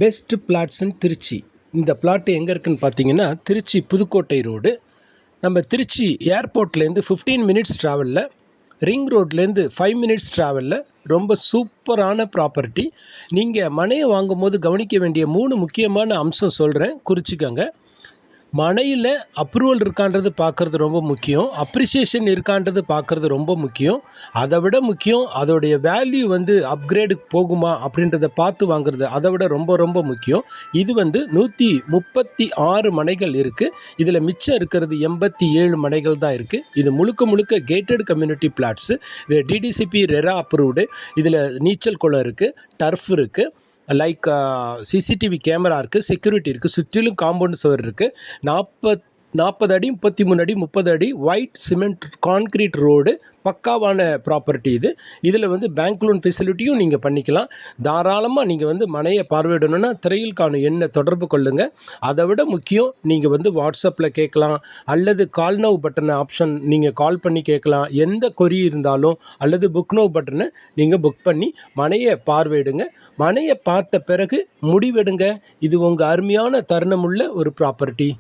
Best plots இன் திருச்சி. இந்த plot எங்கே இருக்குதுன்னு பார்த்தீங்கன்னா, திருச்சி புதுக்கோட்டை ரோடு. நம்ம திருச்சி ஏர்போர்ட்லேருந்து 15 மினிட்ஸ் ட்ராவலில், ரிங் ரோட்லேருந்து 5 மினிட்ஸ் ட்ராவலில் ரொம்ப சூப்பரான ப்ராப்பர்ட்டி. நீங்கள் மனையை வாங்கும்போது கவனிக்க வேண்டிய 3 முக்கியமான அம்சம் சொல்கிறேன், குறிச்சிக்கங்க. மனையில் அப்ரூவல் இருக்கான்றது பார்க்குறது ரொம்ப முக்கியம். அப்ரிசியேஷன் இருக்கான்றது பார்க்குறது ரொம்ப முக்கியம். அதை விட முக்கியம் அதோடைய வேல்யூ அப்கிரேடுக்கு போகுமா அப்படின்றத பார்த்து வாங்குறது அதை விட ரொம்ப ரொம்ப முக்கியம். இது 136 மனைகள் இருக்குது. இதில் மிச்சம் இருக்கிறது 87 மனைகள் தான் இருக்குது. இது முழுக்க முழுக்க கேட்டட் கம்யூனிட்டி பிளாட்ஸு. இது டிடிசிபி ரெரா அப்ரூவ்டு. இதில் நீச்சல் குளம் இருக்குது, டர்ஃப் இருக்குது, லைக் சிசிடிவி கேமரா இருக்குது, செக்யூரிட்டி இருக்குது, சுற்றிலும் காம்பவுண்ட் சுவர் இருக்குது. 40 அடி 33 அடி 30 அடி ஒயிட் சிமெண்ட் கான்கிரீட் ரோடு, பக்காவான ப்ராப்பர்ட்டி இது. இதில் பேங்க் லோன் ஃபெசிலிட்டியும் நீங்கள் பண்ணிக்கலாம். தாராளமாக நீங்கள் மனையை பார்வையிடணுன்னா திரையில் காணும் எண்ணை தொடர்பு கொள்ளுங்கள். அதை விட முக்கியம், நீங்கள் வாட்ஸ்அப்பில் கேட்கலாம், அல்லது கால் நவ் பட்டனை ஆப்ஷன் நீங்கள் கால் பண்ணி கேட்கலாம். எந்த கொரி இருந்தாலும், அல்லது புக் நவ் பட்டனை நீங்கள் புக் பண்ணி மனையை பார்வையிடுங்க. மனையை பார்த்த பிறகு முடிவெடுங்க. இது உங்கள் அருமையான தருணமுள்ள ஒரு ப்ராப்பர்ட்டி.